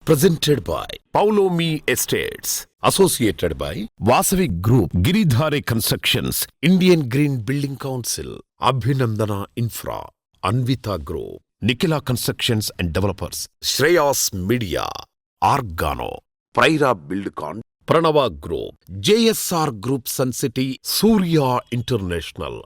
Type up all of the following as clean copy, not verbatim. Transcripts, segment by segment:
Presented by Paulomi Estates. Associated by Vasavi Group, Giridhare Constructions, Indian Green Building Council, Abhinandana Infra, Anvita Group, Nikila Constructions and Developers, Shreyas Media, Argano, Praira Buildcon, Pranava Group, JSR Group Sun City, Surya International.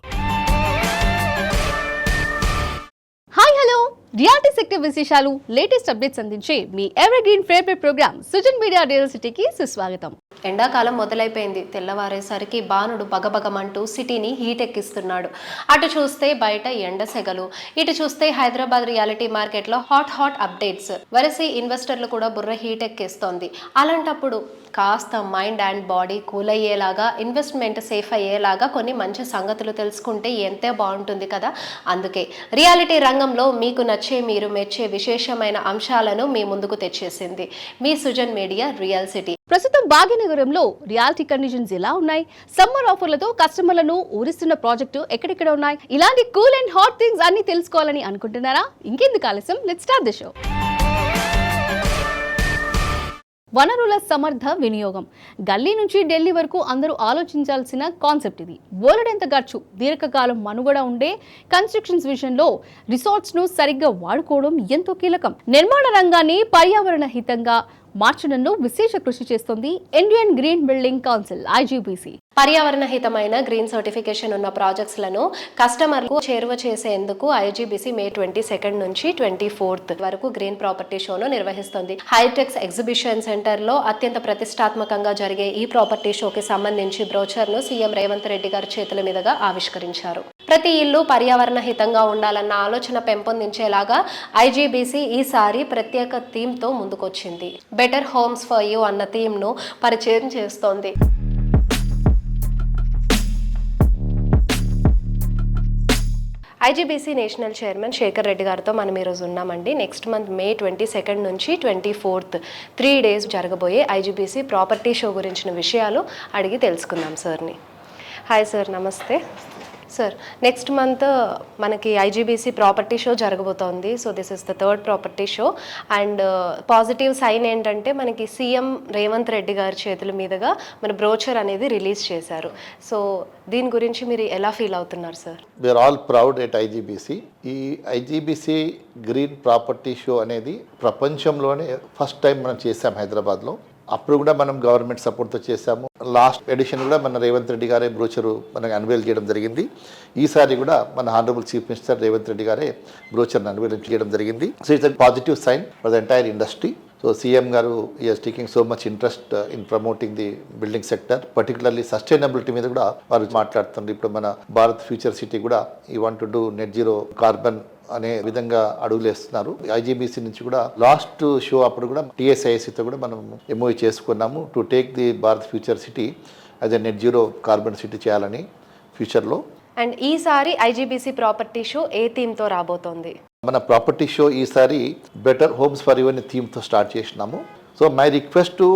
Hi hello reality sector విశేషాలు latest updates అందించే మీ evergreen favourite programme Sujan media real సిటీకి సుస్వాగతం. ఎండాకాలం మొదలైపోయింది. తెల్లవారేసరికి బాణుడు బగబగమంటూ సిటీని heat ఎక్కిస్తున్నాడు. అటు చూస్తే బయట ఎండ సెగలు, ఇటు చూస్తే హైదరాబాద్ రియాలిటీ మార్కెట్లో హాట్ అప్డేట్స్. వరసి ఇన్వెస్టర్లు కూడా బుర్ర హీట్ ఎక్కిస్తోంది. అలాంటప్పుడు కాస్త మైండ్ అండ్ బాడీ కూల్ అయ్యేలాగా, ఇన్వెస్ట్మెంట్ సేఫ్ అయ్యేలాగా కొన్ని మంచి సంగతులు తెలుసుకుంటే ఎంతే బాగుంటుంది కదా. అందుకే రియాలిటీ రంగంలో మీకు నచ్చే, మీరు మెచ్చే విశేషమైన అంశాలను మీ ముందుకు తెచ్చేసింది మీ సుజన్ మీడియా రియల్ సిటీ. ప్రస్తుతం భాగ్యనగరంలో రియాలిటీ కండిషన్స్ ఎలా ఉన్నాయి, సమ్మర్ ఆఫర్లతో కస్టమర్లను ఊరిస్తున్న ప్రాజెక్టు ఎక్కడెక్కడ ఉన్నాయి, ఇలాంటి కూల్ అండ్ హాట్ థింగ్స్ అన్ని తెలుసుకోవాలని అనుకుంటున్నారా? ఇంకెందుకు ఆలస్యం, లెట్స్ స్టార్ట్ ది షో. వనరుల సమర్థ వినియోగం గల్లీ నుంచి ఢిల్లీ వరకు అందరూ ఆలోచించాల్సిన కాన్సెప్ట్ ఇది. బోలెడంత ఖర్చు, దీర్ఘకాలం మనుగడ ఉండే కన్స్ట్రక్షన్స్ విషయంలో రిసార్ట్స్ ను సరిగ్గా వాడుకోవడం ఎంతో కీలకం. నిర్మాణ రంగాన్ని పర్యావరణ హితంగా మార్చడంలో విశేష కృషి చేస్తోంది Indian green building council IGBC. పర్యావరణ హితమైన గ్రీన్ సర్టిఫికేషన్ ఉన్న ప్రాజెక్ట్స్ లను కస్టమర్లకు చేరువ చేసేందుకు IGBC మే 22 నుంచి 24 వరకు గ్రీన్ ప్రాపర్టీ షోను నిర్వహిస్తుంది. హైటెక్స్ ఎగ్జిబిషన్ సెంటర్ లో అత్యంత ప్రతిష్టాత్మకంగా జరిగే ఈ ప్రాపర్టీ షోకి సంబంధించి బ్రోచర్ ను సీఎం రేవంత్ రెడ్డి గారి చేతుల మీదుగా ఆవిష్కరించారు. ప్రతి ఇల్లు పర్యావరణ హితంగా ఉండాలన్న ఆలోచన పెంపొందించేలాగా IGBC ఈసారి ప్రత్యేక థీమ్ తో ముందుకొచ్చింది. బెటర్ హోమ్స్ ఫర్ యూ అన్న థీమ్ ను పరిచయం చేస్తోంది. IGBC national chairman Shekhar Reddy గారితో మనం ఈరోజు ఉన్నామండి. నెక్స్ట్ మంత్ మే 22 నుంచి 24 3 days జరగబోయే IGBC ప్రాపర్టీ షో గురించిన విషయాలు అడిగి తెలుసుకుందాం సార్ని. హాయ్ సార్, నమస్తే సార్. నెక్స్ట్ మంత్ మనకి IGBC ప్రాపర్టీ షో జరగబోతోంది. So this is the 3rd property show. And positive sign ఏంటంటే మనకి సీఎం రేవంత్ రెడ్డి గారి చేతుల మీదుగా మన బ్రోచర్ అనేది రిలీజ్ చేశారు. సో దీని గురించి మీరు ఎలా ఫీల్ అవుతున్నారు sir? We are all proud at IGBC. ఈ IGBC గ్రీన్ ప్రాపర్టీ షో అనేది ప్రపంచంలోనే ఫస్ట్ టైం మనం చేసాం హైదరాబాద్లో. అప్పుడు కూడా మనం గవర్నమెంట్ సపోర్ట్తో చేశాము. లాస్ట్ ఎడిషన్ కూడా మన రేవంత్ రెడ్డి గారే బ్రోచరు మనకు అన్వేల్ చేయడం జరిగింది. ఈసారి కూడా మన honourable chief minister Revanth Reddy గారే బ్రోచర్ని అన్వేల్ చేయడం జరిగింది. So it's a positive sign for the entire industry. So CM గారు is taking so much interest in promoting the building sector, particularly sustainability మీద కూడా వారు మాట్లాడుతున్నారు. ఇప్పుడు మన భారత్ ఫ్యూచర్ సిటీ కూడా ఈ want to do net zero carbon అనే విధంగా అడుగులేస్తున్నారు. IGBC నుంచి కూడా లాస్ట్ షో అప్పుడు కూడా TSICతో కూడా మనం MOU చేసుకున్నాము to take the Bharat future city as a net zero carbon city చేయాలని ఫ్యూచర్లో. అండ్ ఈసారి IGBC ప్రాపర్టీ షో ఏ థీమ్తో రాబోతోంది? మన ప్రాపర్టీ షో ఈసారి బెటర్ హోమ్స్ ఫర్ యూ అనే థీమ్తో స్టార్ట్ చేసినాము. So my request to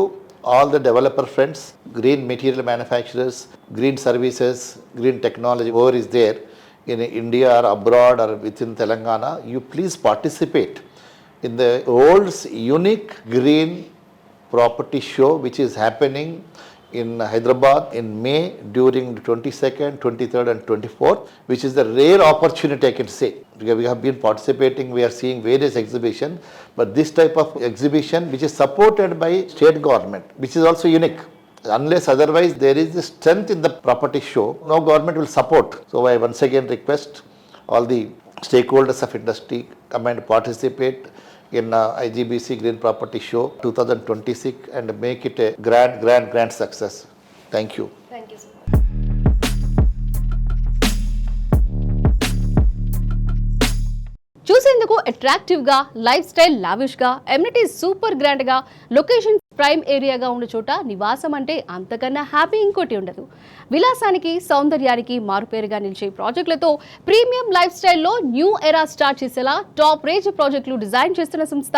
all the developer friends, green material manufacturers, green services, green technology over is there in India or abroad or within Telangana, you please participate in the world's unique green property show which is happening in Hyderabad in May during the 22nd, 23rd and 24th, which is the rare opportunity I can say. We have been participating, we are seeing various exhibitions, but this type of exhibition which is supported by state government, which is also unique. Unless otherwise there is the strength in the property show, no government will support. So I once again request all the stakeholders of industry come and participate in IGBC Green Property Show 2026 and make it a grand success. Thank you. Thank you, sir. చూసేందుకు attractive గా, life style lavish గా, amenities super grand గా, location prime ఏరియాగా ఉన్న చోట నివాసం అంటే అంతకన్నా happy ఇంకోటి ఉండదు. విలాసానికి సౌందర్యానికి మారుపేరుగా నిలిచే ప్రాజెక్టులతో ప్రీమియం లైఫ్ స్టైల్లో న్యూ ఎరా స్టార్ట్ చేసేలా టాప్ రేంజ్ ప్రాజెక్టులు డిజైన్ చేస్తున్న సంస్థ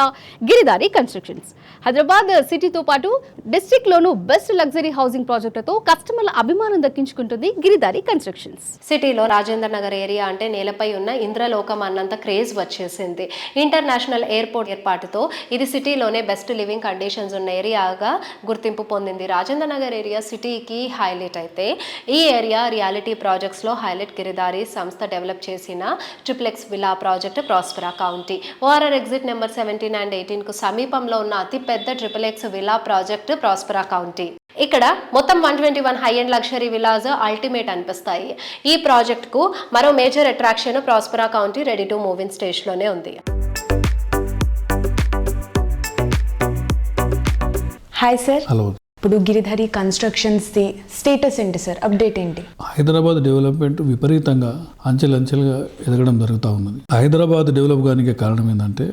గిరిధారి కన్స్ట్రక్షన్స్. హైదరాబాద్ సిటీతో పాటు డిస్ట్రిక్ట్ లోను బెస్ట్ లగ్జరీ హౌసింగ్ ప్రాజెక్టులతో కస్టమర్ల అభిమానం దక్కించుకుంటుంది గిరిధారి కన్స్ట్రక్షన్స్. సిటీలో రాజేంద్ర నగర్ ఏరియా అంటే నేలపై ఉన్న ఇంద్రలోకం అన్నంత క్రేజ్ వచ్చేసింది. ఇంటర్నేషనల్ ఎయిర్పోర్ట్ ఏర్పాటుతో ఇది సిటీలోనే బెస్ట్ లివింగ్ కండిషన్స్ ఉన్న ఏరియాగా గుర్తింపు పొందింది. రాజేంద్ర నగర్ ఏరియా సిటీకి హైలైట్ అయితే ఈ ఏరియా రియాలిటీ ప్రాజెక్ట్స్లో హైలైట్ గిరిధారి సంస్థ డెవలప్ చేసిన triplex villa project Prospera county. ORR exit number 17 and 18కు సమీపంలో ఉన్న అతిపెద్ద triplex villa project Prospera county. ఇక్కడ మొత్తం 121 high and luxury villas ultimate అనిపిస్తాయి. ఈ ప్రాజెక్ట్కు మరో major attraction Prospera county ready to move in స్టేజ్లోనే ఉంది. Hi sir. హలో. ఇప్పుడు గిరిధారి కన్స్ట్రక్షన్స్ది స్టేటస్ ఏంటి సార్, అప్డేట్ ఏంటి? హైదరాబాద్ డెవలప్మెంట్ విపరీతంగా అంచెలంచెలుగా ఎదగడం జరుగుతూ ఉన్నది. హైదరాబాద్ డెవలప్ కానికి కారణం ఏంటంటే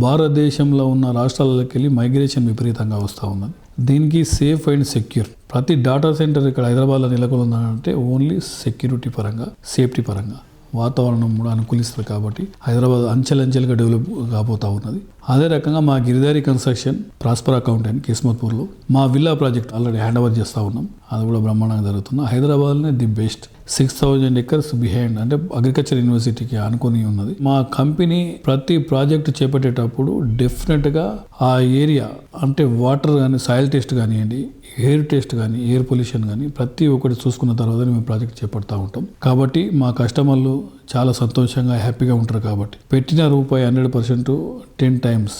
భారతదేశంలో ఉన్న రాష్ట్రాలకి వెళ్ళి మైగ్రేషన్ విపరీతంగా వస్తూ ఉన్నది. దీనికి సేఫ్ అండ్ సెక్యూర్ ప్రతి డేటా సెంటర్ ఇక్కడ హైదరాబాద్లో నెలకొందంటే ఓన్లీ సెక్యూరిటీ పరంగా, సేఫ్టీ పరంగా, వాతావరణం కూడా అనుకూలిస్తుంది. కాబట్టి హైదరాబాద్ అంచెలంచెలుగా డెవలప్ కాబోతూ ఉన్నది. అదే రకంగా మా గిరిధారి కన్స్ట్రక్షన్ ప్రాస్పెరా కౌంటీ అని కిస్మత్పూర్లో మా villa project already hand over చేస్తూ ఉన్నాం. అది కూడా బ్రహ్మాండంగా జరుగుతుంది. హైదరాబాద్లోనే ది బెస్ట్ 6,000 acres బిహైండ్ అంటే అగ్రికల్చర్ యూనివర్సిటీకి ఆనుకొని ఉన్నది. మా కంపెనీ ప్రతి ప్రాజెక్ట్ చేపట్టేటప్పుడు డెఫినెట్గా ఆ ఏరియా అంటే వాటర్ కానీ, సాయిల్ టెస్ట్ కానివ్వండి, ఎయిర్ టెస్ట్ కానీ, ఎయిర్ పొల్యూషన్ కానీ ప్రతి ఒక్కటి చూసుకున్న తర్వాత మేము ప్రాజెక్ట్ చేపడతా ఉంటాం. కాబట్టి మా కస్టమర్లు చాలా సంతోషంగా, హ్యాపీగా ఉంటారు. కాబట్టి పెట్టిన రూపాయి 100% 10 times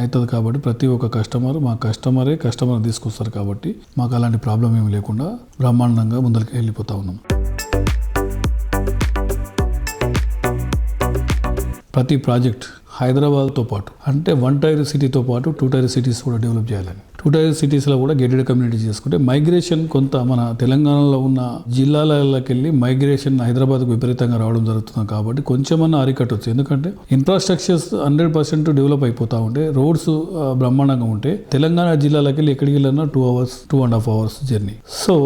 అవుతుంది. కాబట్టి ప్రతి ఒక్క కస్టమర్ మా కస్టమర్ తీసుకొస్తారు. కాబట్టి మాకు అలాంటి ప్రాబ్లం ఏమి లేకుండా బ్రహ్మాండంగా ముందరికి వెళ్ళిపోతూ ఉన్నాం. ప్రతి ప్రాజెక్ట్ హైదరాబాద్తో పాటు అంటే 1 tier సిటీతో పాటు 2 tier సిటీస్ కూడా డెవలప్ చేయాలని, 2 tier సిటీస్లో కూడా గేటెడ్ కమ్యూనిటీ చేసుకుంటే మైగ్రేషన్ కొంత మన తెలంగాణలో ఉన్న జిల్లాలకి వెళ్ళి మైగ్రేషన్ హైదరాబాద్కు విపరీతంగా రావడం జరుగుతుంది. కాబట్టి కొంచెమన్నా అరికట్టవచ్చు. ఎందుకంటే ఇన్ఫ్రాస్ట్రక్చర్స్ 100% డెవలప్ అయిపోతూ ఉంటే, రోడ్స్ బ్రహ్మాండంగా ఉంటే తెలంగాణ జిల్లాలకి వెళ్ళి ఎక్కడికి వెళ్ళినా 2 hours 2.5 hours జర్నీ. సో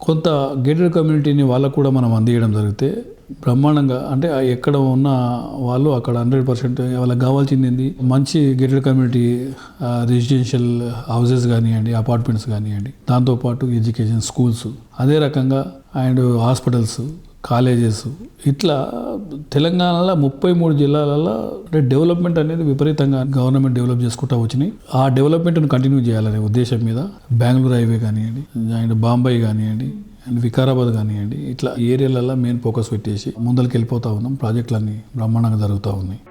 కొంత గేటెడ్ కమ్యూనిటీని వాళ్ళకు కూడా మనం అందించడం జరిగితే బ్రహ్మాండంగా అంటే ఎక్కడ ఉన్న వాళ్ళు అక్కడ 100% వాళ్ళకి కావాల్సింది మంచి గేటెడ్ కమ్యూనిటీ రెసిడెన్షియల్ హౌసెస్ కానివ్వండి, అపార్ట్మెంట్స్ కానివ్వండి, దాంతోపాటు ఎడ్యుకేషన్, స్కూల్స్, అదే రకంగా అండ్ హాస్పిటల్స్, కాలేజెస్, ఇట్లా తెలంగాణలో 33 జిల్లాలలో అంటే డెవలప్మెంట్ అనేది విపరీతంగా గవర్నమెంట్ డెవలప్ చేసుకుంటూ వచ్చినాయి. ఆ డెవలప్మెంట్ను కంటిన్యూ చేయాలనే ఉద్దేశం మీద బెంగళూరు హైవే కానివ్వండి, అండ్ బాంబే కానివ్వండి, అండ్ వికారాబాద్ కానివ్వండి, ఇట్లా ఏరియాలలో మెయిన్ ఫోకస్ పెట్టేసి ముందరికి వెళ్ళిపోతూ ఉన్నాం. ప్రాజెక్టులన్నీ బ్రహ్మాండంగా జరుగుతూ ఉన్నాయి.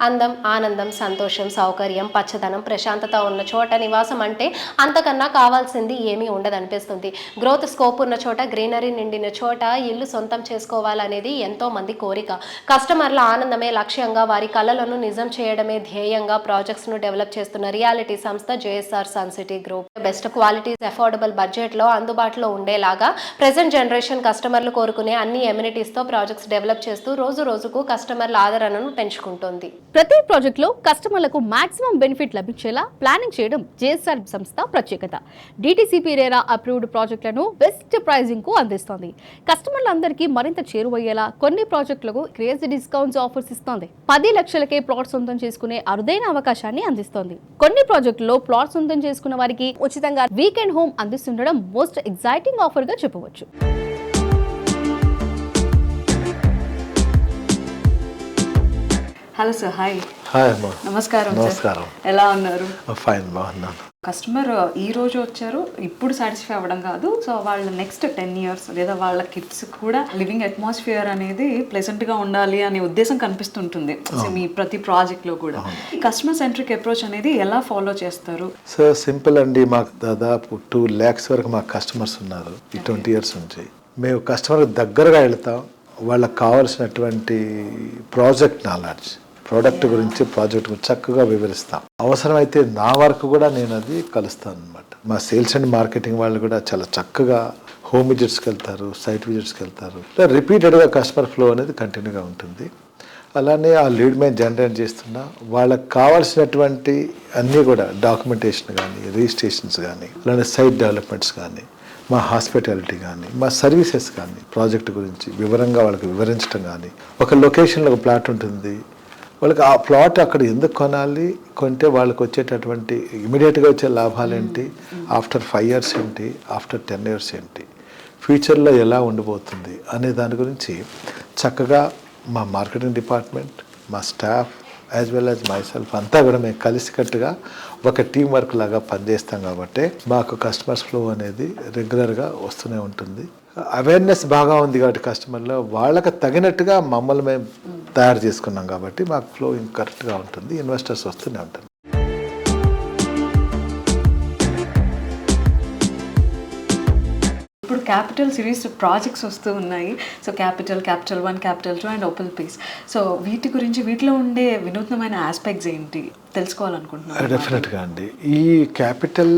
అందం, ఆనందం, సంతోషం, సౌకర్యం, పచ్చదనం, ప్రశాంతత ఉన్న చోట నివాసం అంటే అంతకన్నా కావాల్సింది ఏమీ ఉండదనిపిస్తుంది. గ్రోత్ స్కోప్ ఉన్న చోట, గ్రీనరీ నిండిన చోట ఇల్లు సొంతం చేసుకోవాలనేది ఎంతో మంది కోరిక. కస్టమర్ల ఆనందమే లక్ష్యంగా, వారి కలలను నిజం చేయడమే ధ్యేయంగా ప్రాజెక్ట్స్ను డెవలప్ చేస్తున్న రియాలిటీ సంస్థ JSR Sun City Group. Best qualities affordable బడ్జెట్లో అందుబాటులో ఉండేలాగా ప్రెజెంట్ జనరేషన్ కస్టమర్లు కోరుకునే అన్ని ఎమ్యూనిటీస్తో ప్రాజెక్ట్స్ డెవలప్ చేస్తూ రోజు రోజుకు కస్టమర్ల ఆదరణను పెంచుకుంటోంది. ప్రతి ప్రాజెక్టులో కస్టమర్లకు మాక్సిమం బెనిఫిట్ లభించేలా ప్లానింగ్ చేయడం JSR సంస్థ ప్రత్యేకత. DTCP RERA అప్రూవ్డ్ ప్రాజెక్టులను బెస్ట్ ప్రైజింగ్ కు అందిస్తోంది. కస్టమర్లందరికీ మరింత చేరువయ్యేలా కొన్ని ప్రాజెక్టులకు క్రేజీ డిస్కౌంట్స్ ఆఫర్స్ ఇస్తోంది. 10 లక్షలకే ప్లాట్ సొంతం చేసుకునే అరుదైన అవకాశాన్ని అందిస్తోంది. కొన్ని ప్రాజెక్టుల్లో ప్లాట్ సొంతం చేసుకున్న వారికి ఉచితంగా వీకెండ్ హోమ్ అందిస్తుండడం మోస్ట్ ఎగ్జైటింగ్ ఆఫర్ గా చెప్పవచ్చు. Hello sir. హాయ్. హాయ్ అమ్మా. నమస్కారం. నమస్కారం. ఎలా ఉన్నారు? ఫైన్, బాగున్నాను. కస్టమర్ ఈ రోజు వచ్చారు, ఇప్పుడు సాటిస్ఫై అవ్వడం కాదు, సో వాళ్ళ నెక్స్ట్ 10 years లేదా వాళ్ళ కిడ్స్ కూడా లివింగ్ అట్మాస్ఫియర్ అనేది ప్లెజెంట్గా ఉండాలి అనే ఉద్దేశం కనిపిస్తుంటుంది సో మీ ప్రతి ప్రాజెక్ట్లో కూడా. ఈ కస్టమర్ సెంట్రిక్ అప్రోచ్ అనేది ఎలా ఫాలో చేస్తారు? సో సింపుల్ అండి. మాకు దాదాపు 2 lakhs వరకు మాకు కస్టమర్స్ ఉన్నారు ఈ 20 years నుంచి. మేము కస్టమర్కి దగ్గరగా వెళ్తాం. వాళ్ళకి కావాల్సినటువంటి ప్రాజెక్ట్ నాలెడ్జ్, ప్రోడక్ట్ గురించి, ప్రాజెక్ట్ గురించి చక్కగా వివరిస్తాం. అవసరమైతే నా వరకు కూడా నేను అది కలుస్తాను అనమాట. మా సేల్స్ అండ్ మార్కెటింగ్ వాళ్ళు కూడా చాలా చక్కగా హోమ్ విజిట్స్కి వెళ్తారు, సైట్ విజిట్స్కి వెళ్తారు. రిపీటెడ్గా కస్టమర్ ఫ్లో అనేది కంటిన్యూగా ఉంటుంది. అలానే ఆ లీడ్ మేము జనరేట్ చేస్తున్నా వాళ్ళకి కావాల్సినటువంటి అన్నీ కూడా డాక్యుమెంటేషన్ కానీ రిజిస్ట్రేషన్స్ కానీ అలానే సైట్ డెవలప్మెంట్స్ కానీ మా హాస్పిటాలిటీ కానీ మా సర్వీసెస్ కానీ ప్రాజెక్ట్ గురించి వివరంగా వాళ్ళకి వివరించడం కానీ ఒక లొకేషన్లో ఒక ప్లాట్ ఉంటుంది వాళ్ళకి ఆ ప్లాట్ అక్కడ ఎందుకు కొనాలి కొంటే వాళ్ళకి వచ్చేటటువంటి ఇమీడియట్గా వచ్చే లాభాలు ఏంటి, ఆఫ్టర్ 5 years ఏంటి, ఆఫ్టర్ 10 years ఏంటి, ఫ్యూచర్లో ఎలా ఉండబోతుంది అనే దాని గురించి చక్కగా మా మార్కెటింగ్ డిపార్ట్మెంట్, మా staff as well as my self అంతా కూడా మేము కలిసికట్టుగా ఒక టీం వర్క్ లాగా పనిచేస్తాం కాబట్టి మాకు కస్టమర్స్ ఫ్లో అనేది రెగ్యులర్గా వస్తూనే ఉంటుంది. అవేర్నెస్ బాగా ఉంది కాబట్టి కస్టమర్లో వాళ్ళకి తగినట్టుగా మమ్మల్ని మేము తయారు చేసుకున్నాం కాబట్టి మాకు ఫ్లో కరెక్ట్గా ఉంటుంది, ఇన్వెస్టర్స్ వస్తూనే ఉంటారు. ఇప్పుడు క్యాపిటల్ సిరీస్ ప్రాజెక్ట్స్ వస్తూ ఉన్నాయి. So capital 1, capital 2 and open peace. So వీటి గురించి వీటిలో ఉండే వినూత్నమైన ఆస్పెక్ట్స్ ఏంటి తెలుసుకోవాలనుకుంటున్నాను. డెఫినెట్గా అండి. ఈ capital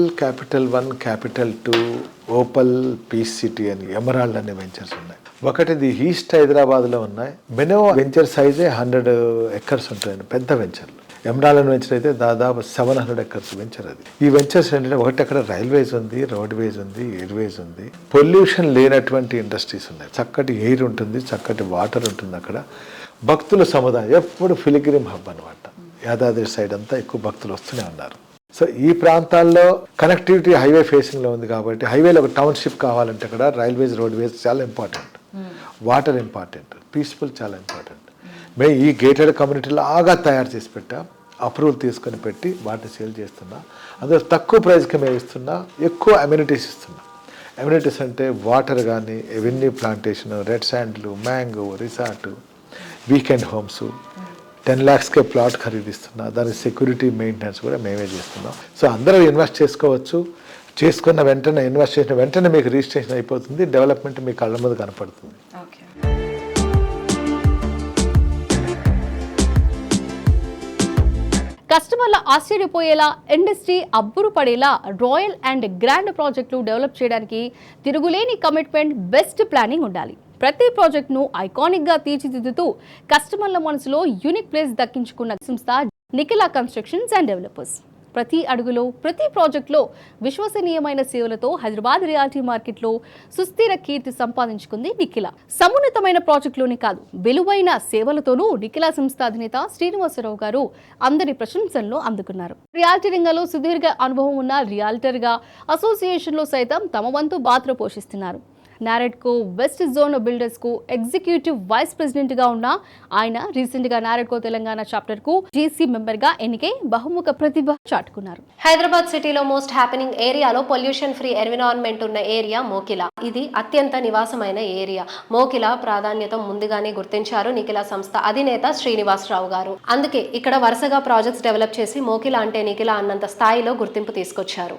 1, capital 2, opal, peace city అని ఎమరాల్డ్ అనే వెంచర్స్ ఉన్నాయి. ఒకటిది ఈస్ట్ హైదరాబాద్లో ఉన్నాయి. మినిమం వెంచర్ సైజే 100 acres ఉంటాయండి, పెద్ద వెంచర్లు. ఎమరాల్డ్ వెంచర్ అయితే దాదాపు 700 acres వెంచర్ అది. ఈ వెంచర్స్ ఏంటంటే ఒకటి అక్కడ రైల్వేస్ ఉంది, రోడ్వేస్ ఉంది, ఎయిర్వేస్ ఉంది, పొల్యూషన్ లేనటువంటి ఇండస్ట్రీస్ ఉన్నాయి, చక్కటి ఎయిర్ ఉంటుంది, చక్కటి వాటర్ ఉంటుంది. అక్కడ భక్తుల సముదాయం ఎప్పుడు ఫిలిగ్రిమ్ హబ్ అనమాట. యాదాద్రి సైడ్ అంతా ఎక్కువ భక్తులు వస్తూనే ఉన్నారు. సో ఈ ప్రాంతాల్లో కనెక్టివిటీ హైవే ఫేసింగ్లో ఉంది కాబట్టి హైవేలో ఒక టౌన్షిప్ కావాలంటే అక్కడ రైల్వేస్, రోడ్వేస్ చాలా ఇంపార్టెంట్, వాటర్ ఇంపార్టెంట్, పీస్ఫుల్ చాలా ఇంపార్టెంట్. మేము ఈ గేటెడ్ కమ్యూనిటీ లాగా తయారు చేసి పెట్టాం, అప్రూవల్ తీసుకొని పెట్టి వాటిని సేల్ చేస్తున్నా. అందులో తక్కువ ప్రైస్కి మేము ఇస్తున్నా, ఎక్కువ అమ్యూనిటీస్ ఇస్తున్నా. అమ్యూనిటీస్ అంటే వాటర్ కానీ, ఎవెన్యూ ప్లాంటేషన్, రెడ్ శాండ్లు, మ్యాంగో, రిసార్ట్, వీకెండ్ హోమ్స్, 10 lakhsకే ప్లాట్ ఖరీదిస్తున్నా. దాని సెక్యూరిటీ మెయింటెనెన్స్ కూడా మేమే చేస్తున్నాం. సో అందరూ ఇన్వెస్ట్ చేసుకోవచ్చు. చేసుకున్న వెంటనే ఇన్వెస్ట్ చేసిన వెంటనే మీకు రిజిస్ట్రేషన్ అయిపోతుంది, డెవలప్మెంట్ మీ కళ్ళ మీద కనపడుతుంది. ఓకే. కస్టమర్ల ఆశ్చర్యపోయేలా, ఇండస్ట్రీ అబ్బురు పడేలా రాయల్ అండ్ గ్రాండ్ ప్రాజెక్టులు డెవలప్ చేయడానికి తిరుగులేని కమిట్మెంట్, బెస్ట్ ప్లానింగ్ ఉండాలి. ప్రతి ప్రాజెక్ట్ను ఐకానిక్గా తీర్చిదిద్దుతూ కస్టమర్ల మనసులో యూనిక్ ప్లేస్ దక్కించుకున్న సంస్థ నిఖిలా కన్స్ట్రక్షన్స్ అండ్ డెవలపర్స్. ప్రతి అడుగులో, ప్రతి ప్రాజెక్టులో విశ్వసనీయమైన సేవలతో హైదరాబాద్ రియాలిటీ మార్కెట్లో సుస్థిర కీర్తి సంపాదించుకుంది నిఖిలా. సమున్నతమైన ప్రాజెక్టులోనే కాదు, విలువైన సేవలతోనూ నిఖిలా సంస్థ అధినేత శ్రీనివాసరావు గారు అందరి ప్రశంసలను అందుకున్నారు. రియాలిటీ రంగంలో సుదీర్ఘ అనుభవం ఉన్న రియాల్టర్గా అసోసియేషన్లో సైతం తమ వంతు పాత్ర పోషిస్తున్నారు. నారెడ్కో వెస్ట్ జోన్ బిల్డర్స్కు ఎగ్జిక్యూటివ్ వైస్ ప్రెసిడెంట్గా ఉన్న ఆయన రీసెంట్గా నారెడ్కో తెలంగాణ చాప్టర్కు జీసీ మెంబర్గా ఎన్నికై బహుముఖ ప్రతిభ చాటుకున్నారు. హైదరాబాద్ సిటీలో మోస్ట్ హ్యాపెనింగ్ ఏరియాలో పొల్యూషన్ ఫ్రీ ఎన్విరాన్మెంట్ ఉన్న ఏరియా మోకిలా. ఇది అత్యంత నివాసమైన ఏరియా. మోకిలా ప్రాధాన్యత ముందుగానే గుర్తించారు నిఖిలా సంస్థ అధినేత శ్రీనివాసరావు గారు. అందుకే ఇక్కడ వరుసగా ప్రాజెక్ట్స్ డెవలప్ చేసి మోకిలా అంటే నిఖిలా అన్నంత స్థాయిలో గుర్తింపు తీసుకొచ్చారు.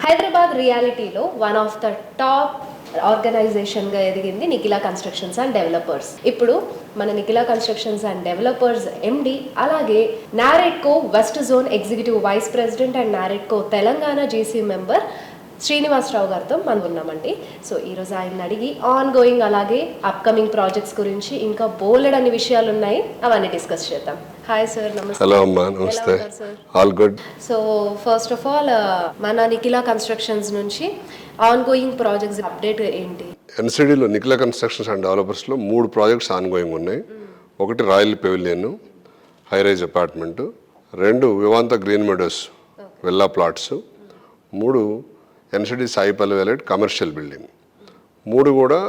హైదరాబాద్ రియాలిటీలో వన్ ఆఫ్ ద టాప్ ఆర్గనైజేషన్గా ఎదిగింది నిఖిలా కన్స్ట్రక్షన్స్ అండ్ డెవలపర్స్. ఇప్పుడు మన Nikhila constructions and developers MD, అలాగే NAREDCO west zone executive vice president and NAREDCO Telangana GC member Srinivasarao గారితో మనం ఉన్నామండి. సో ఈరోజు ఆయన అడిగి ఆన్ గోయింగ్ అలాగే అప్కమింగ్ ప్రాజెక్ట్స్ గురించి ఇంకా బోలెడ్ అన్ని విషయాలు ఉన్నాయి, అవన్నీ డిస్కస్ చేద్దాం. హాయ్ సార్, నమస్తే. హలో అమ్మా, నమస్తే. All good. So first of all మన నిఖిలా కన్స్ట్రక్షన్స్ నుంచి ఆన్ గోయింగ్ ప్రాజెక్ట్స్ అప్డేట్ ఏంటి? ఎన్సిడిలో నిఖిలా కన్స్ట్రక్షన్స్ అండ్ డెవలపర్స్లో 3 ప్రాజెక్ట్స్ ఆన్ గోయింగ్ ఉన్నాయి. ఒకటి royal pavilion highrise apartment, 2 Vivanta green meadows villa plots, 3 NCD Sai Pallavi elite commercial building. 3 కూడా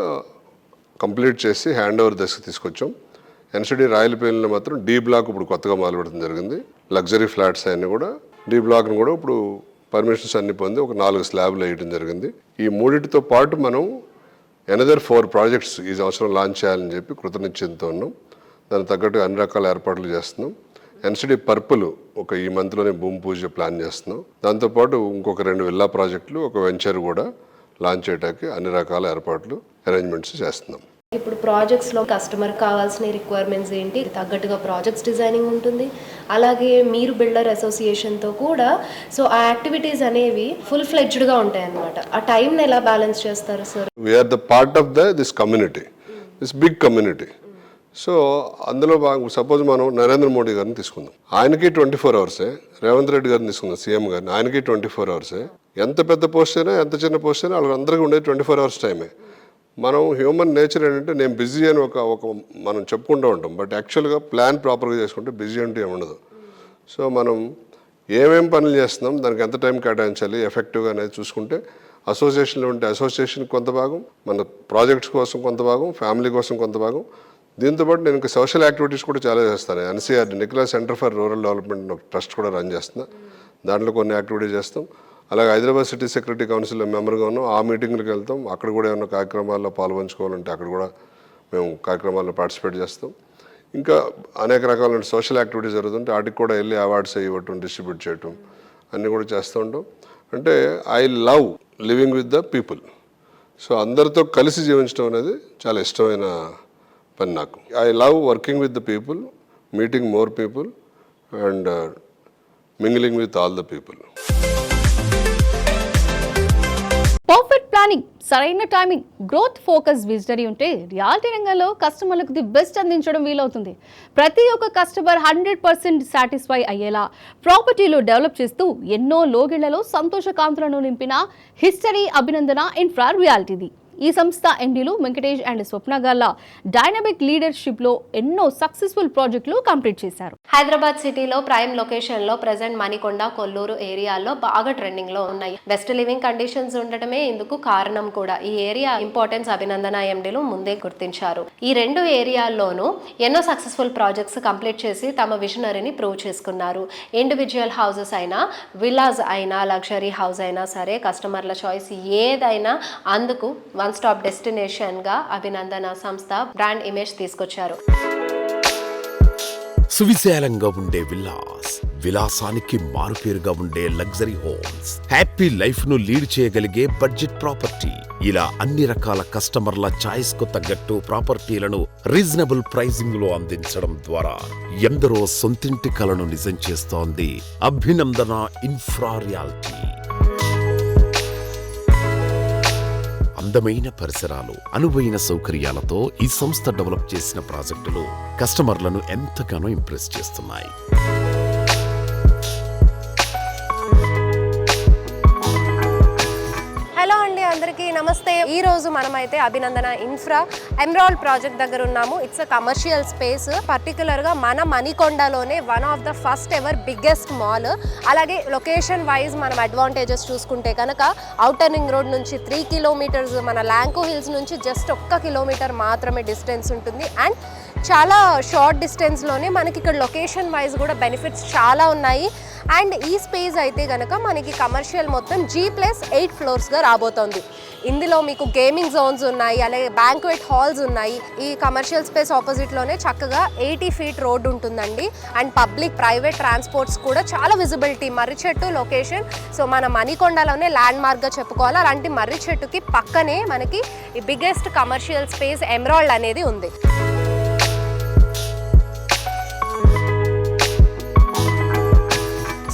కంప్లీట్ చేసి హ్యాండ్ ఓవర్ దశకు తీసుకొచ్చాం. ఎన్సిడి రాయల్ పెవిలియన్లో మాత్రం డి బ్లాక్ ఇప్పుడు కొత్తగా మొదలుపెట్టడం జరిగింది. లగ్జరీ ఫ్లాట్స్ అన్నీ కూడా డి బ్లాక్ను కూడా ఇప్పుడు పర్మిషన్స్ అన్ని పొంది ఒక 4 స్లాబ్లు వేయడం జరిగింది. ఈ 3టితో పాటు మనం ఎనదర్ 4 ప్రాజెక్ట్స్ ఈ సంవత్సరం లాంచ్ చేయాలని చెప్పి కృతనిశ్చయంతో ఉన్నాం. దానికి తగ్గట్టు అన్ని రకాల ఏర్పాట్లు చేస్తున్నాం. ఎన్సిడి పర్పుల్ ఒక ఈ మంత్లోనే భూమి పూజ ప్లాన్ చేస్తున్నాం. దాంతోపాటు ఇంకొక 2 విల్లా ప్రాజెక్టులు, ఒక వెంచర్ కూడా లాంచ్ చేయడానికి అన్ని రకాల ఏర్పాట్లు, అరేంజ్మెంట్స్ చేస్తున్నాం. ఇప్పుడు ప్రాజెక్ట్స్లో కస్టమర్ కావాల్సిన రిక్వైర్మెంట్స్ ఏంటి, తగ్గట్టుగా ప్రాజెక్ట్స్ డిజైనింగ్ ఉంటుంది. అలాగే మీరు బిల్డర్ అసోసియేషన్తో కూడా సో ఆ యాక్టివిటీస్ అనేవి ఫుల్ ఫ్లెడ్జ్డ్గా ఉంటాయి అన్నమాట. ఆ టైంని ఎలా బ్యాలెన్స్ చేస్తారు sir? We are the part of this community, this big community. So అందులో సపోజ్ మనం నరేంద్ర మోడీ గారిని తీసుకుందాం, ఆయనకి 24 అవర్సే. రేవంత్ రెడ్డి గారిని తీసుకుందాం, సీఎం గారిని, ఆయనకి 24 అవర్సే. ఎంత పెద్ద పోస్ట్ అయినా ఎంత చిన్న పోస్ట్ అయినా వాళ్ళందరికీ ఉండేది 24 అవర్స్ టైమే. మనం హ్యూమన్ నేచర్ ఏంటంటే నేను బిజీ అని ఒక మనం చెప్పుకుంటూ ఉంటాం, బట్ యాక్చువల్గా ప్లాన్ ప్రాపర్గా చేసుకుంటే బిజీ అంటే ఏమి ఉండదు. సో మనం ఏమేం పనులు చేస్తున్నాం, దానికి ఎంత టైం కేటాయించాలి ఎఫెక్టివ్గా అనేది చూసుకుంటే అసోసియేషన్లో ఉంటే అసోసియేషన్కి కొంత భాగం, మన ప్రాజెక్ట్స్ కోసం కొంత భాగం, ఫ్యామిలీ కోసం కొంత భాగం. దీంతోపాటు నేను ఇంకా సోషల్ యాక్టివిటీస్ కూడా చాలా చేస్తాను. NCR Nikhila centre for rural development trust కూడా రన్ చేస్తున్నా, దాంట్లో కొన్ని యాక్టివిటీస్ చేస్తాం. అలాగే హైదరాబాద్ సిటీ సెక్యూరిటీ కౌన్సిల్లో మెంబర్గా ఉన్నాం, ఆ మీటింగ్లకు వెళ్తాం. అక్కడ కూడా ఏమైనా కార్యక్రమాల్లో పాల్పంచుకోవాలంటే అక్కడ కూడా మేము కార్యక్రమాల్లో పార్టిసిపేట్ చేస్తాం. ఇంకా అనేక రకాలైన సోషల్ యాక్టివిటీస్ జరుగుతుంటే వాటికి కూడా వెళ్ళి అవార్డ్స్ ఇవ్వటం, డిస్ట్రిబ్యూట్ చేయటం అన్నీ కూడా చేస్తూ ఉంటాం. అంటే I love living with the people. So అందరితో కలిసి జీవించడం అనేది చాలా ఇష్టమైన పని నాకు. I love working with the people, meeting more people and mingling with all the people. Perfect planning, సరైన టైమింగ్, గ్రోత్ ఫోకస్ విజనరీ ఉంటే రియాలిటీ రంగంలో కస్టమర్లకు ది బెస్ట్ అందించడం వీలవుతుంది. ప్రతి ఒక్క కస్టమర్ 100% సాటిస్ఫై అయ్యేలా ప్రాపర్టీలు డెవలప్ చేస్తూ ఎన్నో లోగిళ్లలో సంతోష కాంతులను నింపిన హిస్టరీ అభినందన ఇన్ఫ్రా రియాలిటీది. ఈ సంస్థ ఎండీలు వెంకటేష్ అండ్ స్వప్న గార్ల డైనమిక్ లీడర్షిప్లో ఎన్నో సక్సెస్ఫుల్ ప్రాజెక్టులు కంప్లీట్ చేశారు. హైదరాబాద్ సిటీలో ప్రైమ్ లొకేషన్లో ప్రజెంట్ మణికొండ, కొల్లూరు ఏరియాల్లో బాగా ట్రెండింగ్లో ఉన్నాయి. బెస్ట్ లివింగ్ కండిషన్స్ ఉండటమే ఇందుకు కారణం కూడా. ఈ ఏరియా ఇంపార్టెన్స్ అభినందన ఎండీలు ముందే గుర్తించారు. ఈ రెండు ఏరియాల్లోనూ ఎన్నో సక్సెస్ఫుల్ ప్రాజెక్ట్స్ కంప్లీట్ చేసి తమ విజనరీని ప్రూవ్ చేసుకున్నారు. ఇండివిజువల్ హౌసెస్ అయినా, విల్లాస్ అయినా, లగ్జరీ హౌస్ అయినా సరే, కస్టమర్ల చాయిస్ ఏదైనా అందుకు వన్ స్టాప్ డెస్టినేషన్గా అభినందన సంస్థ బ్రాండ్ ఇమేజ్ తీసుకొచ్చారు. సువిశాలంగా ఉండే విల్లాస్, విలాసానికి మారుపేరుగా ఉండే లగ్జరీ హోమ్స్, హ్యాపీ లైఫ్ ను లీడ్ చేయగలిగే బడ్జెట్ ప్రాపర్టీ, ఇలా అన్ని రకాల కస్టమర్ల చాయిస్ కు తగ్గట్టు ప్రాపర్టీలను రీజనబుల్ ప్రైసింగ్ లో అందించడం ద్వారా ఎందరో సొంతింటి కలను నిజం చేస్తోంది అభినందన ఇన్ఫ్రా రియాలిటీ. అందమైన పరిసరాలు, అనువైన సౌకర్యాలతో ఈ సంస్థ డెవలప్ చేసిన ప్రాజెక్టులు కస్టమర్లను ఎంతగానో ఇంప్రెస్ చేస్తున్నాయి. హలో అండి, అందరికీ నమస్తే. ఈ రోజు మనమైతే అభినందన ఇన్ఫ్రా ఎమరాల్డ్ ప్రాజెక్ట్ దగ్గర ఉన్నాము. It's a commercial space. పర్టికులర్గా మన మణికొండలోనే one of the first ever biggest mall. అలాగే లొకేషన్ వైజ్ మనం అడ్వాంటేజెస్ చూసుకుంటే కనుక ఔటర్ రింగ్ రోడ్ నుంచి 3 కిలోమీటర్స్, మన ల్యాంకో హిల్స్ నుంచి జస్ట్ 1 కిలోమీటర్ మాత్రమే డిస్టెన్స్ ఉంటుంది. అండ్ చాలా షార్ట్ డిస్టెన్స్లోనే మనకి ఇక్కడ లొకేషన్ వైజ్ కూడా బెనిఫిట్స్ చాలా ఉన్నాయి. అండ్ ఈ స్పేస్ అయితే కనుక మనకి కమర్షియల్ మొత్తం G+8 ఫ్లోర్స్గా రాబోతోంది. ఇందులో మీకు గేమింగ్ జోన్స్ ఉన్నాయి, అలాగే బ్యాంక్వెట్ హాల్స్ ఉన్నాయి. ఈ కమర్షియల్ స్పేస్ ఆపోజిట్లోనే చక్కగా 80 ఫీట్ రోడ్ ఉంటుందండి. అండ్ పబ్లిక్ ప్రైవేట్ ట్రాన్స్పోర్ట్స్ కూడా చాలా విజిబిలిటీ. మర్రి చెట్టు లొకేషన్, సో మన మణికొండలోనే ల్యాండ్ మార్క్గా చెప్పుకోవాలి. అలాంటి మర్రి చెట్టుకి పక్కనే మనకి ఈ బిగ్గెస్ట్ కమర్షియల్ స్పేస్ ఎమరాల్డ్ అనేది ఉంది.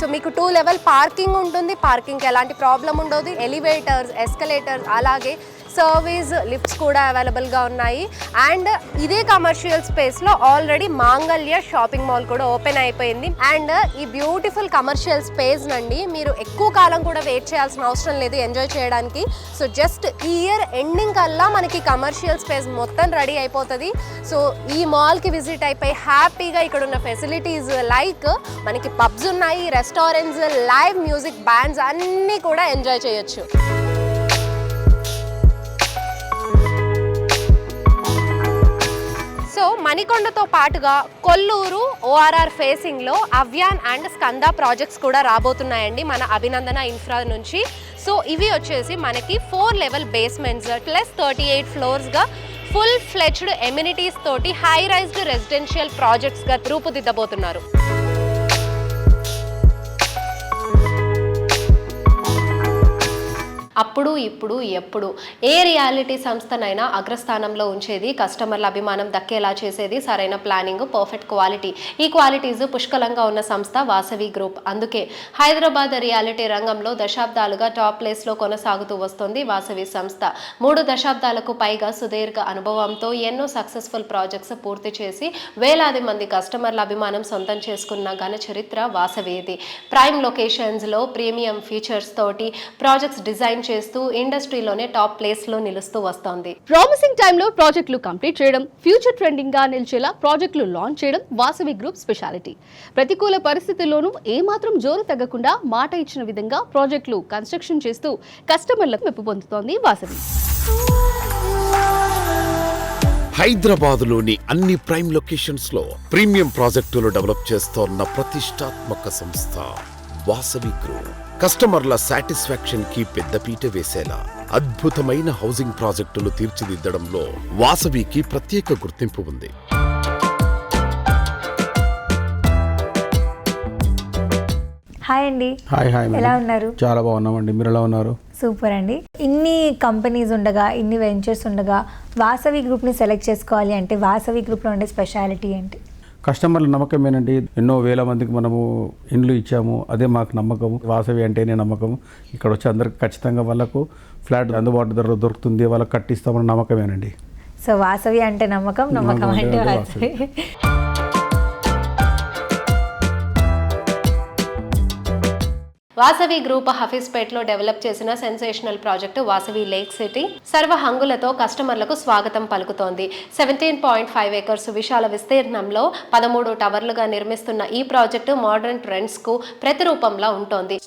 సో మీకు 2 లెవెల్ పార్కింగ్ ఉంటుంది. పార్కింగ్కి ఎలాంటి ప్రాబ్లం ఉండదు. ఎలివేటర్స్, ఎస్కలేటర్స్, అలాగే సర్వీస్ లిఫ్ట్స్ కూడా అవైలబుల్గా ఉన్నాయి. అండ్ ఇదే కమర్షియల్ స్పేస్లో ఆల్రెడీ మాంగళ్య షాపింగ్ మాల్ కూడా ఓపెన్ అయిపోయింది. అండ్ ఈ బ్యూటిఫుల్ కమర్షియల్ స్పేస్ నండి మీరు ఎక్కువ కాలం కూడా వెయిట్ చేయాల్సిన అవసరం లేదు ఎంజాయ్ చేయడానికి. సో జస్ట్ ఈ ఇయర్ ఎండింగ్ కల్లా మనకి కమర్షియల్ స్పేస్ మొత్తం రెడీ అయిపోతుంది. సో ఈ మాల్కి విజిట్ అయిపోయి హ్యాపీగా ఇక్కడ ఉన్న ఫెసిలిటీస్ లైక్ మనకి పబ్స్ ఉన్నాయి, రెస్టారెంట్స్, లైవ్ మ్యూజిక్ బ్యాండ్స్ అన్నీ కూడా ఎంజాయ్ చేయొచ్చు. సో మణికొండతో పాటుగా కొల్లూరు ORR ఫేసింగ్లో అవ్యాన్ అండ్ స్కంద ప్రాజెక్ట్స్ కూడా రాబోతున్నాయండి మన అభినందన ఇన్ఫ్రా నుంచి. సో ఇవి వచ్చేసి మనకి 4 లెవెల్ బేస్మెంట్స్ ప్లస్ 38 ఫ్లోర్స్గా ఫుల్ ఫ్లెడ్జ్డ్ ఎమ్యూనిటీస్ తోటి హై రైజ్డ్ రెసిడెన్షియల్ ప్రాజెక్ట్స్గా రూపుదిద్దబోతున్నారు. అప్పుడు ఇప్పుడు ఎప్పుడు ఏ రియాలిటీ సంస్థనైనా అగ్రస్థానంలో ఉంచేది, కస్టమర్ల అభిమానం దక్కేలా చేసేది సరైన ప్లానింగ్, పర్ఫెక్ట్ క్వాలిటీ. ఈ క్వాలిటీస్ పుష్కలంగా ఉన్న సంస్థ వాసవి గ్రూప్. అందుకే హైదరాబాద్ రియాలిటీ రంగంలో దశాబ్దాలుగా టాప్ ప్లేస్లో కొనసాగుతూ వస్తోంది వాసవి సంస్థ. 3 దశాబ్దాలకు పైగా సుదీర్ఘ అనుభవంతో ఎన్నో సక్సెస్ఫుల్ ప్రాజెక్ట్స్ పూర్తి చేసి వేలాది మంది కస్టమర్ల అభిమానం సొంతం చేసుకున్న ఘన చరిత్ర వాసవిది. ప్రైమ్ లొకేషన్స్లో ప్రీమియం ఫీచర్స్ తోటి ప్రాజెక్ట్స్ డిజైన్ చేస్తూ ఇండస్ట్రీలోనే టాప్ ప్లేస్లో నిలుస్తూ వస్తోంది. ప్రామిసింగ్ టైంలో ప్రాజెక్టులు కంప్లీట్ చేయడం, ఫ్యూచర్ ట్రెండింగ్ గా నిలిచేలా ప్రాజెక్టులు లాంచ్ చేయడం వాసవి గ్రూప్ స్పెషాలిటీ. ప్రతికూల పరిస్థితుల్లోనూ ఏమాత్రం జోరు తగ్గకుండా మాట ఇచ్చిన విధంగా ప్రాజెక్టులు కన్స్ట్రక్షన్ చేస్తూ కస్టమర్లకు మెప్పు పొందుతోంది వాసవి. హైదరాబాదులోని అన్ని ప్రైమ్ లొకేషన్స్ లో ప్రీమియం ప్రాజెక్టులు డెవలప్ చేస్తోన్న ప్రతిష్టాత్మక సంస్థ వాసవి గ్రూప్. కస్టమర్ల సాటిస్ఫాక్షన్ కి పెద్దపీట వేసేలా అద్భుతమైన హౌసింగ్ ప్రాజెక్టులు తీర్చిదిద్దడంలో వాసవికి ప్రత్యేక గుర్తింపు ఉంది. హాయ్ అండి. హాయ్ ఎలా ఉన్నారు? చాలా బాగున్నామండి. మీరు ఎలా ఉన్నారు? సూపర్ అండి. ఇన్ని కంపెనీస్ ఉండగా, ఇన్ని వెంచర్స్ ఉండగా వాసవి గ్రూప్ని సెలెక్ట్ చేసుకోవాలి అంటే వాసవి గ్రూప్లో ఉండే స్పెషాలిటీ ఏంటి? కస్టమర్ల నమ్మకమేనండి. ఎన్నో వేల మందికి మనము ఇండ్లు ఇచ్చాము, అదే మాకు నమ్మకము. వాసవి అంటేనే నమ్మకము. ఇక్కడ వచ్చి అందరికి ఖచ్చితంగా వాళ్ళకు ఫ్లాట్ అందుబాటు ధర దొరుకుతుంది, వాళ్ళకి కట్టిస్తామన్న నమ్మకమేనండి. సో వాసవి అంటే నమ్మకం, నమ్మకం అంటే వాసవి. వాసవి గ్రూప్ హఫీజ్పేట్లో డెవలప్ చేసిన sensational project Vasavi lake city సర్వ హంగులతో కస్టమర్లకు స్వాగతం పలుకుతోంది. 17.5 ఏకర్స్ విశాల విస్తీర్ణంలో 13 టవర్లుగా నిర్మిస్తున్న ఈ ప్రాజెక్టు మోడర్న్ ట్రెండ్స్ కు ప్రతిరూపంలా ఉంటోంది.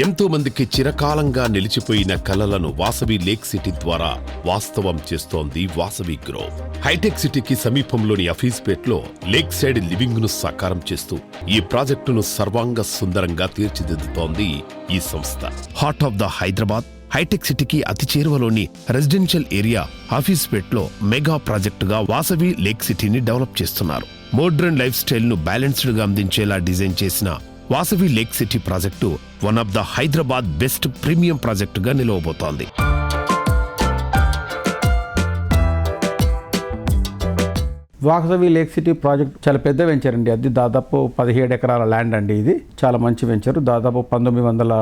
ఎంతో మందికి చిరకాలంగా నిలిచిపోయిన కలలను వాసవి లేక్ సిటీ ద్వారా వాస్తవం చేస్తోంది వాసవి గ్రూప్. హైటెక్ సిటీకి సమీపంలోని అఫీజ్పేట్లో లేక్ సైడ్ లివింగ్ ను సాకారం చేస్తూ ఈ ప్రాజెక్టును సర్వాంగ సుందరంగా తీర్చిదిద్దుతోంది ఈ సంస్థ. Heart of the Hyderabad hitech సిటీకి అతి చేరువలోని రెసిడెన్షియల్ ఏరియా అఫీజ్పేట్లో మెగా ప్రాజెక్టుగా వాసవి లేక్ సిటీని డెవలప్ చేస్తున్నారు. మోడ్రన్ లైఫ్ స్టైల్ ను బ్యాలెన్స్డ్ గా అందించేలా డిజైన్ చేసిన Vasavi lake city project one of the Hyderabad best premium ప్రాజెక్టుగా నిలవబోతోంది. వాసవి లేక్ సిటీ ప్రాజెక్ట్ చాలా పెద్ద వెంచర్ అండి. అది దాదాపు 17 ఎకరాల ల్యాండ్ అండి. ఇది చాలా మంచి వెంచర్. దాదాపు 1900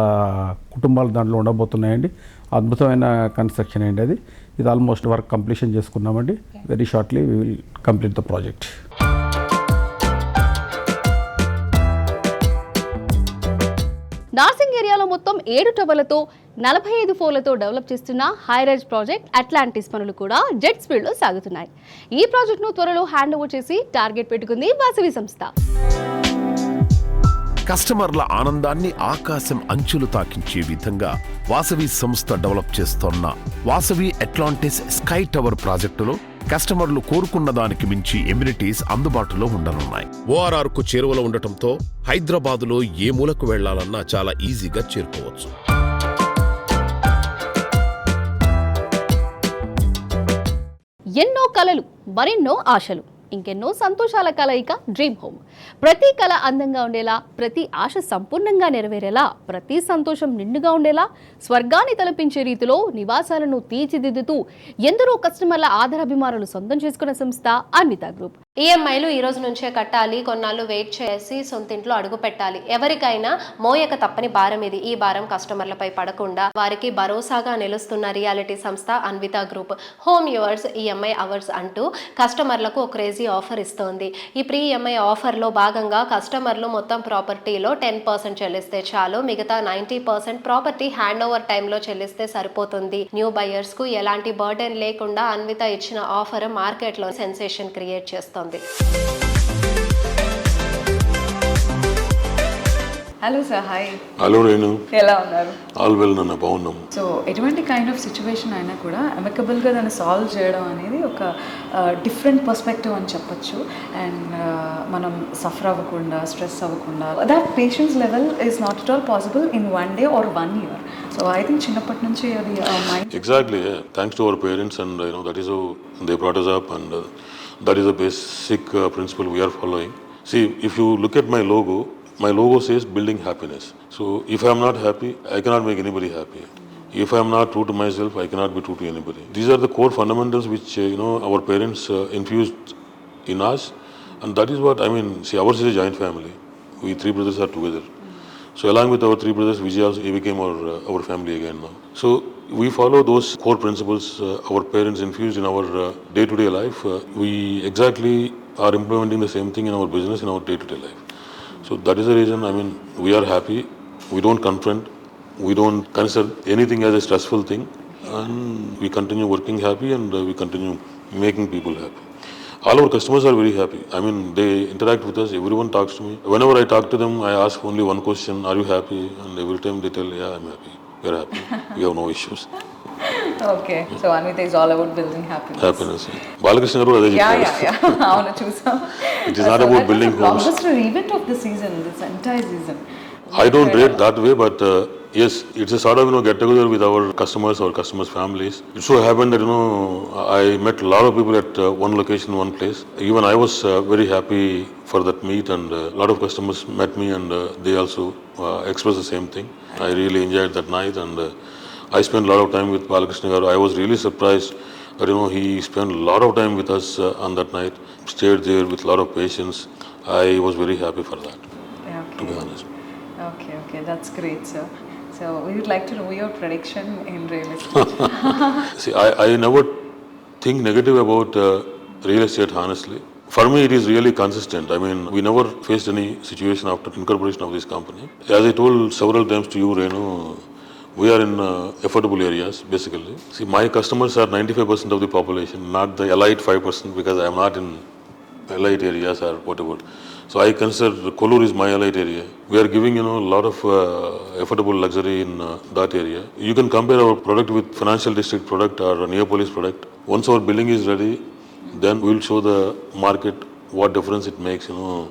కుటుంబాలు దాంట్లో ఉండబోతున్నాయండి. అద్భుతమైన కన్స్ట్రక్షన్ అండి అది. ఇది ఆల్మోస్ట్ వర్క్ కంప్లీషన్ చేసుకున్నామండి. Very shortly we will complete the project. Narsingi ఏరియాలో మొత్తం 7 టవర్లతో 45 ఫ్లోర్లతో డెవలప్ చేస్తున్న హైరైజ్ ప్రాజెక్ట్ అట్లాంటిస్ పనులు కూడా జెట్ స్పీడ్లో సాగుతున్నాయి. ఈ ప్రాజెక్టును త్వరలో హ్యాండ్ ఓవర్ చేసి టార్గెట్ పెట్టుకుంది వాసవి సంస్థ. కస్టమర్ల ఆనందాన్ని ఆకాశం అంచులు తాకించే విధంగా వాసవి సంస్థ డెవలప్ చేస్తోన్న వాసవి అట్లాంటిస్ స్కై టవర్ ప్రాజెక్టులో కస్టమర్లు కోరుకున్న దానికి మించి ఎమ్యూనిటీస్ అందుబాటులో ఉండనున్నాయి. ఓఆర్ఆర్ కు చేరువలో ఉండటంతో హైదరాబాదులో ఏ మూలకు వెళ్లాలన్నా చాలా ఈజీగా చేరుకోవచ్చు. ఎన్నో కలలు, మరెన్నో ఆశలు, ఇంకెన్నో సంతోషాల కలయిక డ్రీమ్ హోమ్. ప్రతి కళ అందంగా ఉండేలా, ప్రతి ఆశ సంపూర్ణంగా నెరవేరేలా, ప్రతి సంతోషం నిండుగా ఉండేలా స్వర్గాన్ని తలపించే రీతిలో నివాసాలను తీర్చిదిద్దుతూ ఎందరో కస్టమర్ల ఆదరాభిమానులు సొంతం చేసుకున్న సంస్థ అన్విత గ్రూప్. ఈఎంఐలు ఈ రోజు నుంచే కట్టాలి, కొన్నాళ్ళు వెయిట్ చేసి సొంతింట్లో అడుగు పెట్టాలి. ఎవరికైనా మోయక తప్పని భారం ఇది. ఈ భారం కస్టమర్లపై పడకుండా వారికి భరోసాగా నిలుస్తున్న రియాలిటీ సంస్థ Anvita group. Home yours EMI ours అంటూ కస్టమర్లకు ఒక క్రేజీ ఆఫర్ ఇస్తోంది. ఈ ప్రీ ఈఎంఐ ఆఫర్లో భాగంగా కస్టమర్లు మొత్తం ప్రాపర్టీలో 10% చెల్లిస్తే చాలు, మిగతా 90% ప్రాపర్టీ హ్యాండ్ ఓవర్ టైంలో చెల్లిస్తే సరిపోతుంది. న్యూ బయర్స్ కు ఎలాంటి బర్డెన్ లేకుండా అన్విత ఇచ్చిన ఆఫర్ మార్కెట్లో సెన్సేషన్ క్రియేట్ చేస్తోంది. Hello sir, hi. హలో నేను. ఎలా ఉన్నారు? ఆల్ వెల్ నాన్న, బాగున్నాము. సో ఎటువంటి కైండ్ ఆఫ్ సిచ్యువేషన్ అయినా కూడా అమికబుల్గా దాన్ని సాల్వ్ చేయడం అనేది ఒక డిఫరెంట్ పర్స్పెక్టివ్ అని చెప్పొచ్చు. అండ్ మనం సఫర్ అవ్వకుండా, స్ట్రెస్ అవ్వకుండా, that patience level is not at all possible in 1 day or 1 year. So I think చిన్నప్పటి నుంచి అది mind. Exactly, thanks to our parents and that is how they brought us up and that is a basic principle we are following. See, if you look at my logo, My logo says building happiness. So if I am not happy, I cannot make anybody happy. If I am not true to myself, I cannot be true to anybody. These are the core fundamentals which our parents infused in us, and that is what I mean. See, ours is a joint family. We 3 brothers are together. So along with our 3 brothers, Vijay also he became our family again now. So we follow those core principles our parents infused in our day-to-day life. We exactly are implementing the same thing in our business, in our day-to-day life. So that is the reason, I mean, we are happy. We don't confront. We don't consider anything as a stressful thing. And we continue working happy, and we continue making people happy. All our customers are very happy. I mean, they interact with us. Everyone talks to me. Whenever I talk to them, I ask only one question: are you happy? And every time they tell, yeah, I'm happy. We're happy. We have no issues. Okay so Anvita is all about building happiness. Happiness. Balakrishna garu అదే చెప్పారు. అవును చూసాం. It is not about building homes. Longest event of the season, this entire season. I don't rate that way, but yes, it's a sort of get together with our customers' families. It so happened that I met a lot of people at one location, one place. Even I was very happy for that meet, and a lot of customers met me, and they also expressed the same thing. I really enjoyed that night, and I spent a lot of time with Balakrishna garu. I was really surprised that he spent a lot of time with us on that night. Stayed there with a lot of patience. I was very happy for that, to be honest. Okay, that's great, sir. So we would like to know your prediction in real estate. See, I never think negative about real estate, honestly. For me, it is really consistent. I mean, we never faced any situation after incorporation of this company. As I told several times to you, Renu, we are in affordable areas, basically. See, my customers are 95% of the population, not the elite 5%, because I am not in elite areas or whatever. So I consider Kollur is my elite area. We are giving a lot of affordable luxury in that area. You can compare our product with Financial District product or Neopolis product. Once our building is ready, then we will show the market what difference it makes,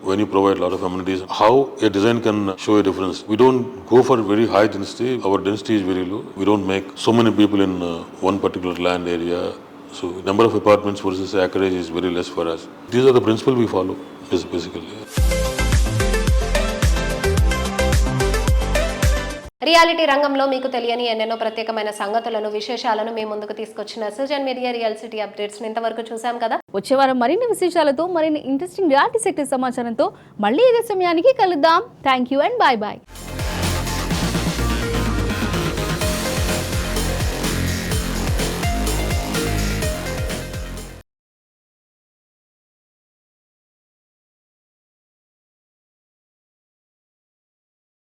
when you provide a lot of amenities, how a design can show a difference. We don't go for very high density. Our density is very low. We don't make so many people in one particular land area. So number of apartments versus acreage is very less for us. These are the principles we follow, basically. Reality రంగంలో మీకు తెలియని ఎన్నెన్నో ప్రత్యేకమైన సంగతులను, విశేషాలను మీ ముందుకు తీసుకొచ్చిన Sujan media real city updates ఇంతవరకు చూసాం కదా. వచ్చే వారం మరిన్ని విశేషాలతో, మరిన్ని ఇంట్రెస్టింగ్ రియాలిటీ సెక్టర్ సమాచారంతో మళ్ళీ ఇదే సమయానికి కలుద్దాం. Thank you and bye bye.